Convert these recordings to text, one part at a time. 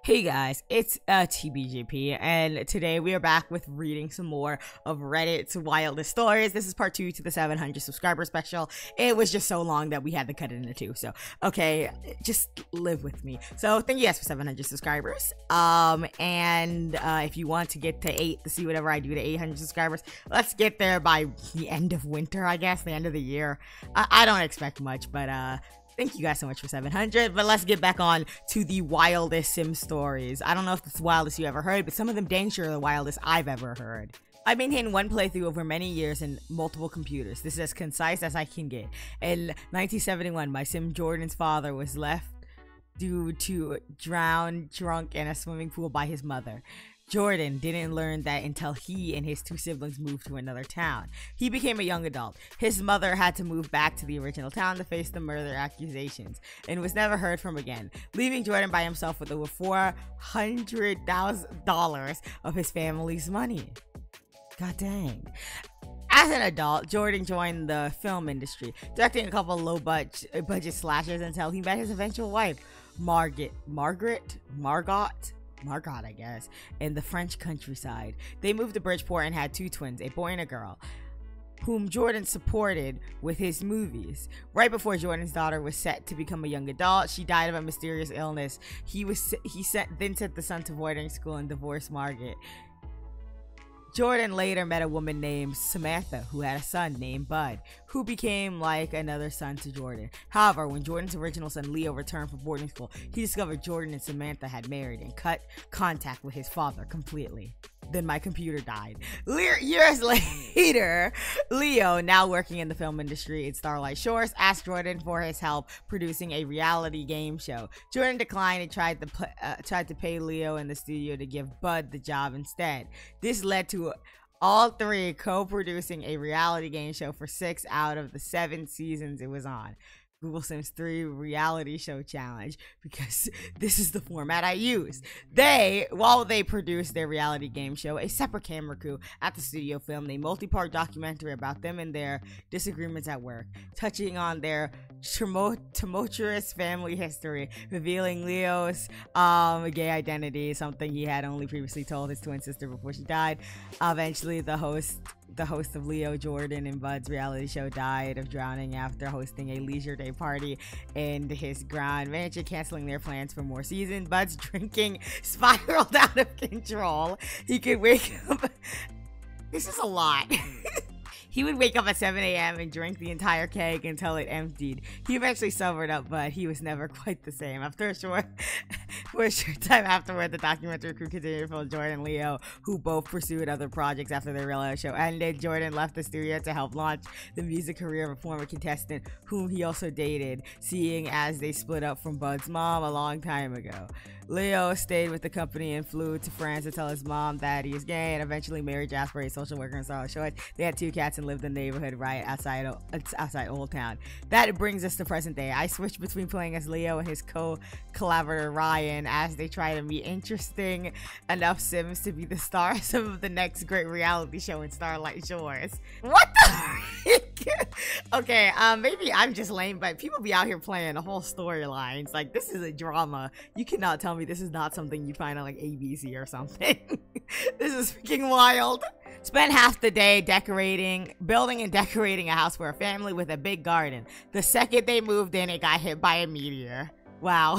Hey guys, it's TBGP, and today we are back with reading some more of Reddit's Wildest stories. This is part 2 to the 700 subscriber special. It was just so long that we had to cut it into 2, so okay, just live with me. So thank you guys for 700 subscribers. If you want to get to 8 to see whatever I do to 800 subscribers, let's get there by the end of winter, I guess, the end of the year. I don't expect much, but thank you guys so much for 700, but let's get back on to the wildest sim stories. I don't know if it's the wildest you ever heard, but some of them dang sure are the wildest I've ever heard. I maintained one playthrough over many years and multiple computers. This is as concise as I can get. In 1971, my sim Jordan's father was left due to drown drunk in a swimming pool by his mother. Jordan didn't learn that until he and his 2 siblings moved to another town. He became a young adult. His mother had to move back to the original town to face the murder accusations and was never heard from again, leaving Jordan by himself with over $400,000 of his family's money. God dang. As an adult, Jordan joined the film industry, directing a couple of low-budget slashers until he met his eventual wife, Margot, I guess, in the French countryside. They moved to Bridgeport and had 2 twins, a boy and a girl, whom Jordan supported with his movies. Right before Jordan's daughter was set to become a young adult, she died of a mysterious illness. He then sent the son to boarding school and divorced Margaret. Jordan later met a woman named Samantha who had a son named Bud, who became like another son to Jordan. However, when Jordan's original son Leo returned from boarding school, he discovered Jordan and Samantha had married and cut contact with his father completely. Then my computer died. Years later, Leo, now working in the film industry in Starlight Shores, asked Jordan for his help producing a reality game show. Jordan declined and tried to pay Leo in the studio to give Bud the job instead. This led to all 3 co-producing a reality game show for 6 out of the 7 seasons it was on. Google Sims 3 reality show challenge, because this is the format I use. While they produced their reality game show, a separate camera crew at the studio filmed a multi-part documentary about them and their disagreements at work, touching on their tumultuous family history, revealing Leo's gay identity, something he had only previously told his twin sister before she died. Eventually, the host of Leo, Jordan, and Bud's reality show died of drowning after hosting a leisure day party in his grand mansion, canceling their plans for more seasons. Bud's drinking spiraled out of control. He could wake up. This is a lot. He would wake up at 7 a.m. and drink the entire keg until it emptied. He eventually sobered up, but he was never quite the same. For a short time afterward, the documentary crew continued to film Jordan and Leo, who both pursued other projects after their reality show ended. Jordan left the studio to help launch the music career of a former contestant, whom he also dated, seeing as they split up from Bud's mom a long time ago. Leo stayed with the company and flew to France to tell his mom that he is gay, and eventually married Jasper, a social worker in Starlight Shores. They had 2 cats and lived in the neighborhood right outside Old Town. That brings us to present day. I switched between playing as Leo and his collaborator Ryan as they try to meet interesting enough Sims to be the stars of the next great reality show in Starlight Shores. What the heck? Okay, maybe I'm just lame, but people be out here playing the whole storylines. Like, this is a drama. You cannot tell me this is not something you find on like ABC or something. This is freaking wild. Spent half the day building and decorating a house for a family with a big garden. The second they moved in, it got hit by a meteor. Wow.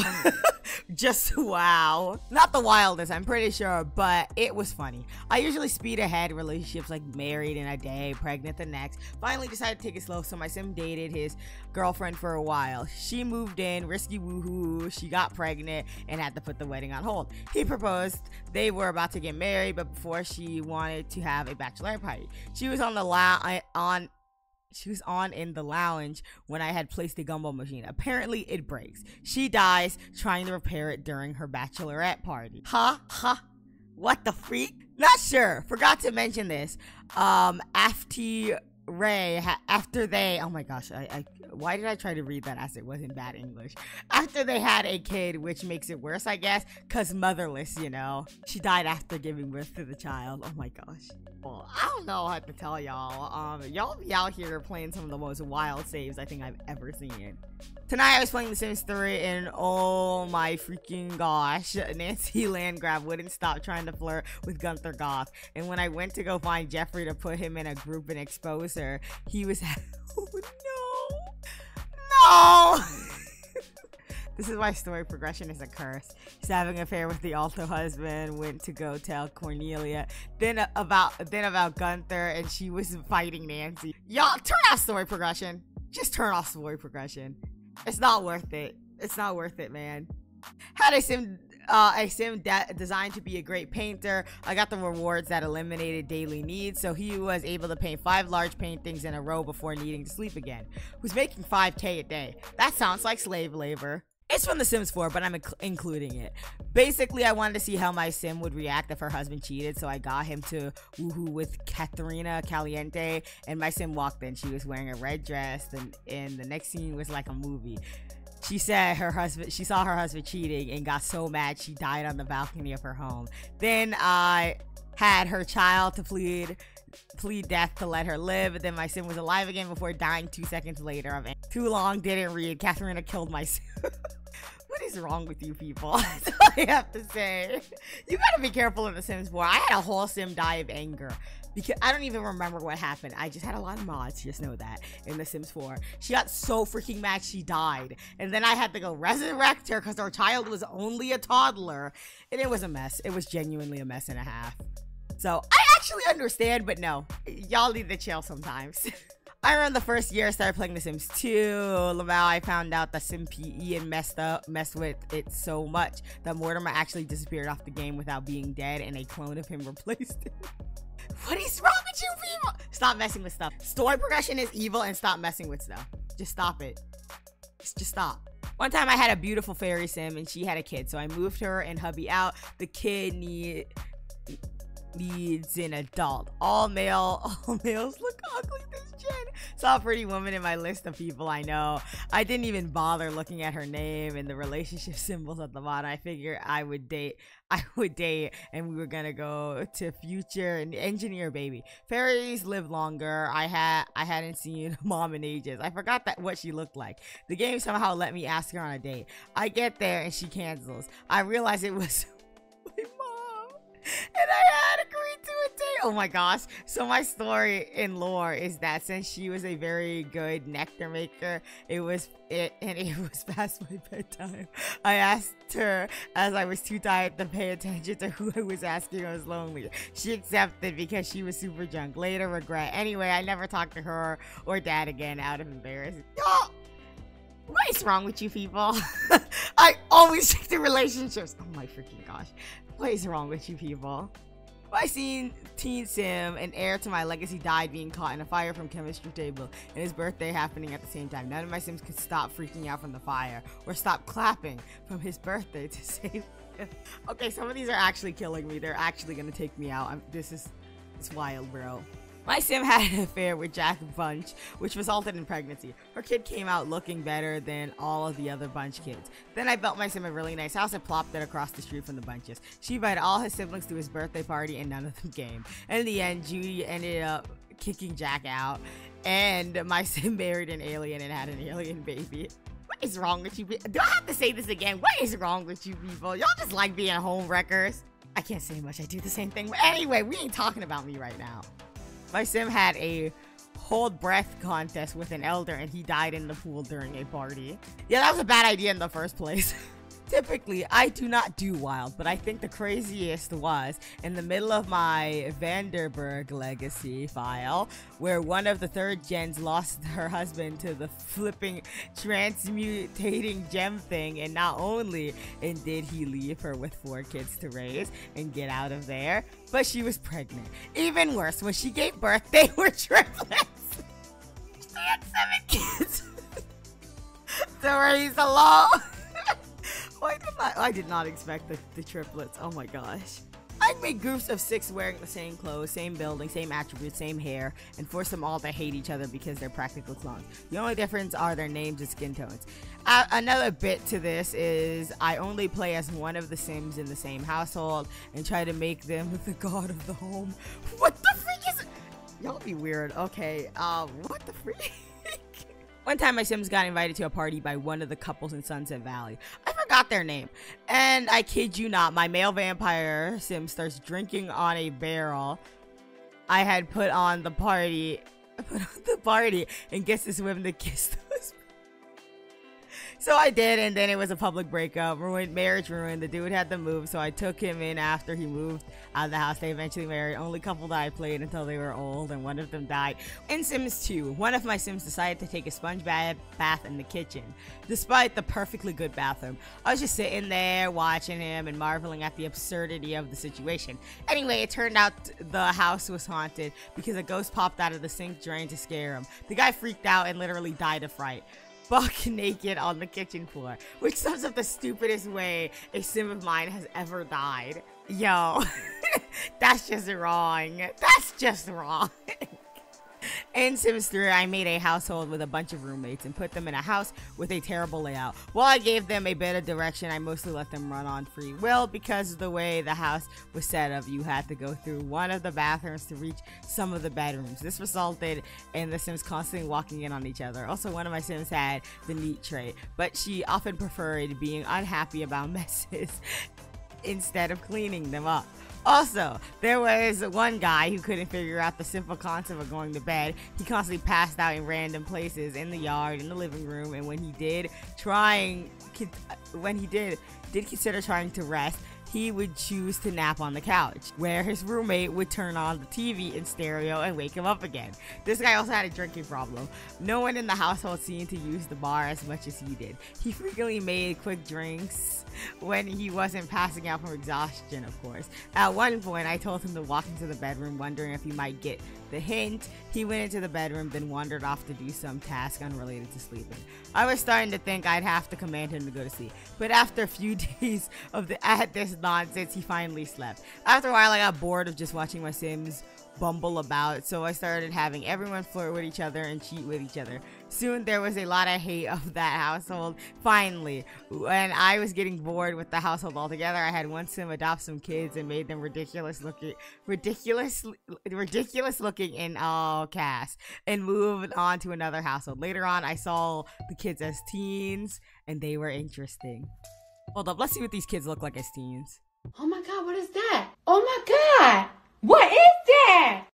Just wow. Not the wildest, I'm pretty sure, but it was funny. I usually speed ahead relationships, like married in a day, pregnant the next. Finally decided to take it slow, so my sim dated his girlfriend for a while. She moved in, risky woohoo, she got pregnant and had to put the wedding on hold. He proposed, they were about to get married, but before she wanted to have a bachelorette party. She was on in the lounge when I had placed the gumball machine. Apparently it breaks. She dies trying to repair it during her bachelorette party. What the freak? Not sure. Forgot to mention this. After Ray, after they, oh my gosh, why did I try to read that as it was in bad English? After they had a kid, which makes it worse, I guess, cause motherless, you know. She died after giving birth to the child. Oh my gosh. Well, I don't know what to tell y'all. Y'all be out here playing some of the most wild saves I think I've ever seen. Tonight I was playing The Sims 3 and oh my freaking gosh, Nancy Landgraf wouldn't stop trying to flirt with Gunther Goth. And when I went to go find Jeffrey to put him in a group and expose her, he was oh no! This is why story progression is a curse. He's having an affair with the alto husband, went to go tell Cornelia. Then about Gunther, and she was fighting Nancy. Y'all, turn off story progression. Just turn off story progression. It's not worth it. It's not worth it, man. Had a sim designed to be a great painter. I got the rewards that eliminated daily needs, so he was able to paint 5 large paintings in a row before needing to sleep again. Who's making 5K a day? That sounds like slave labor. It's from The Sims 4, but I'm including it. Basically, I wanted to see how my sim would react if her husband cheated, so I got him to woohoo with Katerina Caliente, and my sim walked in. She was wearing a red dress, and the next scene was like a movie. She said she saw her husband cheating and got so mad she died on the balcony of her home. Then I had her child to plead death to let her live, and then my sim was alive again before dying 2 seconds later. Too long, didn't read. Katharina killed my sim. What is wrong with you people? That's all I have to say. You gotta be careful in The Sims 4. I had a whole sim die of anger. Because I don't even remember what happened. I just had a lot of mods, just know that, in The Sims 4. She got so freaking mad she died. And then I had to go resurrect her because her child was only a toddler. And it was a mess. It was genuinely a mess and a half. So I actually understand, but no. Y'all need to chill sometimes. I remember the first year I started playing The Sims 2. Lamau, I found out that Ian messed with it so much that Mortimer actually disappeared off the game without being dead, and a clone of him replaced him. What is wrong with you people? Stop messing with stuff. Story progression is evil, and stop messing with stuff. Just stop it. Just stop. One time I had a beautiful fairy sim, and she had a kid, so I moved her and hubby out. The kid needs an adult. All males look ugly this gen. Saw a pretty woman in my list of people I know. I didn't even bother looking at her name and the relationship symbols at the bottom. I figured I would date, and we were gonna go to future and engineer a baby. Fairies live longer. I hadn't seen mom in ages. I forgot what she looked like. The game somehow let me ask her on a date. I get there and she cancels. I realized it was my mom, and I had agreed to a date. Oh my gosh. So my story in lore is that since she was a very good nectar maker, it was past my bedtime. I asked her as I was too tired to pay attention to who I was asking. I was lonely. She accepted because she was super drunk. Later regret. Anyway, I never talked to her or dad again out of embarrassment. Oh! What is wrong with you people? I always stick to relationships. Oh my freaking gosh. What is wrong with you people? I seen Teen Sim, an heir to my legacy, died being caught in a fire from chemistry table, and his birthday happening at the same time. None of my Sims could stop freaking out from the fire or stop clapping from his birthday to save him. Okay, some of these are actually killing me. They're actually gonna take me out. It's wild, bro. My sim had an affair with Jack Bunch, which resulted in pregnancy. Her kid came out looking better than all of the other Bunch kids. Then I built my sim a really nice house and plopped it across the street from the Bunches. She invited all his siblings to his birthday party, and none of them came. And in the end, Judy ended up kicking Jack out, and my sim married an alien and had an alien baby. What is wrong with you? Do I have to say this again? What is wrong with you people? Y'all just like being home wreckers. I can't say much. I do the same thing. But anyway, we ain't talking about me right now. My sim had a hold breath contest with an elder, and he died in the pool during a party. Yeah, that was a bad idea in the first place. Typically, I do not do wild, but I think the craziest was in the middle of my Vanderberg legacy file, where one of the third gens lost her husband to the flipping transmutating gem thing, and not only did he leave her with 4 kids to raise and get out of there, but she was pregnant. Even worse, when she gave birth, they were triplets. She had 7 kids to raise alone. I did not expect the triplets. Oh my gosh. I I'd make groups of 6 wearing the same clothes, same building, same attributes, same hair, and force them all to hate each other because they're practical clones. The only difference are their names and skin tones. Another bit to this is I only play as one of the Sims in the same household and try to make them the god of the home. What the freak is it? Y'all be weird. Okay, what the freak? One time my Sims got invited to a party by one of the couples in Sunset Valley. I forgot their name. And I kid you not, my male vampire Sim starts drinking on a barrel I had put on the party and gets to swim to kiss those. So I did, and then it was a public breakup, marriage ruined. The dude had to move, so I took him in after he moved out of the house. They eventually married. Only couple that I played until they were old, and one of them died. In Sims 2, one of my Sims decided to take a sponge bath in the kitchen, despite the perfectly good bathroom. I was just sitting there watching him and marveling at the absurdity of the situation. Anyway, it turned out the house was haunted because a ghost popped out of the sink drain to scare him. The guy freaked out and literally died of fright. Buck naked on the kitchen floor, which sums up the stupidest way a Sim of mine has ever died. Yo, that's just wrong. That's just wrong. In Sims 3, I made a household with a bunch of roommates and put them in a house with a terrible layout. While I gave them a bit of direction, I mostly let them run on free will because of the way the house was set up. You had to go through one of the bathrooms to reach some of the bedrooms. This resulted in the Sims constantly walking in on each other. Also, one of my Sims had the neat trait, but she often preferred being unhappy about messes instead of cleaning them up. Also, there was one guy who couldn't figure out the simple concept of going to bed. He constantly passed out in random places, in the yard, in the living room, and when he did consider trying to rest, he would choose to nap on the couch, where his roommate would turn on the TV in stereo and wake him up again. This guy also had a drinking problem. No one in the household seemed to use the bar as much as he did. He frequently made quick drinks when he wasn't passing out from exhaustion, of course. At one point, I told him to walk into the bedroom, wondering if he might get the hint. He went into the bedroom, then wandered off to do some task unrelated to sleeping. I was starting to think I'd have to command him to go to sleep, but after a few days of this nonsense, he finally slept. After a while, I got bored of just watching my Sims bumble about, so I started having everyone flirt with each other and cheat with each other. Soon there was a lot of hate of that household. Finally, when I was getting bored with the household altogether, I had one Sim adopt some kids and made them ridiculous looking in all casts, and moved on to another household. Later on, I saw the kids as teens, and they were interesting. Hold up, let's see what these kids look like as teens. Oh my god, what is that? Oh my god! What is that?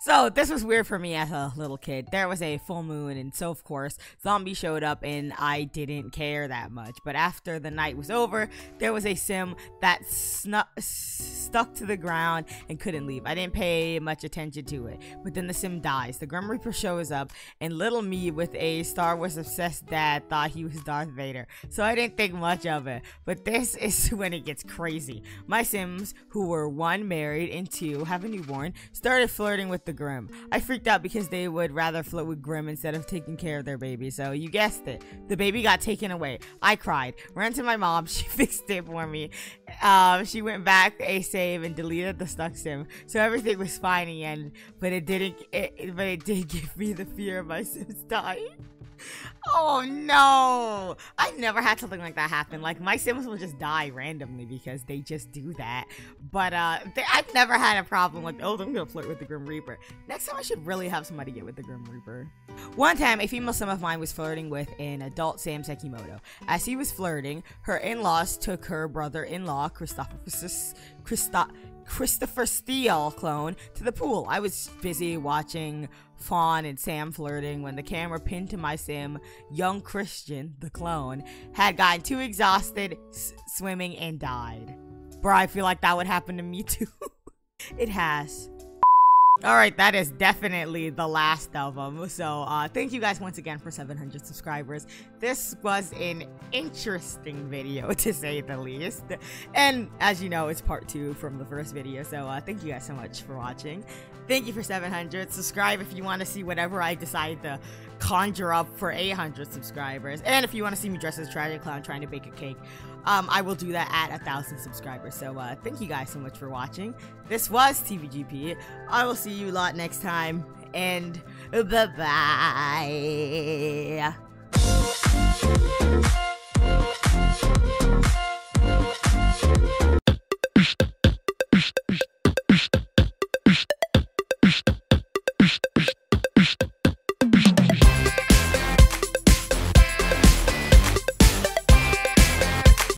So this was weird for me as a little kid. There was a full moon, and so of course zombies showed up, and I didn't care that much. But after the night was over, there was a Sim that stuck to the ground and couldn't leave. I didn't pay much attention to it, but then the Sim dies. The Grim Reaper shows up, and little me with a Star Wars obsessed dad thought he was Darth Vader, so I didn't think much of it. But this is when it gets crazy. My Sims, who were 1 married and 2 have a newborn, started flirting with the Grim. I freaked out because they would rather flirt with Grim instead of taking care of their baby. So you guessed it, the baby got taken away. I cried, ran to my mom. She fixed it for me. She went back a save and deleted the stuck Sim, so everything was fine again. But it did give me the fear of my Sims dying. Oh no! I never had something like that happen. Like, my Sims will just die randomly because they just do that. But I've never had a problem like, oh, I'm gonna flirt with the Grim Reaper. Next time I should really have somebody get with the Grim Reaper. One time, a female Sim of mine was flirting with an adult Sam Sekimoto. As he was flirting, her in-laws took her brother-in-law, Christopher Steele clone, to the pool. I was busy watching Fawn and Sam flirting when the camera pinned to my Sim, young Christian, the clone, had gotten too exhausted swimming and died. Bro, I feel like that would happen to me too. It has. Alright, that is definitely the last of them. So, thank you guys once again for 700 subscribers. This was an interesting video, to say the least. And, as you know, it's part 2 from the first video. So, thank you guys so much for watching. Thank you for 700. Subscribe if you want to see whatever I decide to conjure up for 800 subscribers. And if you want to see me dressed as a tragic clown trying to bake a cake, I will do that at 1,000 subscribers. So thank you guys so much for watching. This was TBGP. I will see you lot next time, and bye-bye.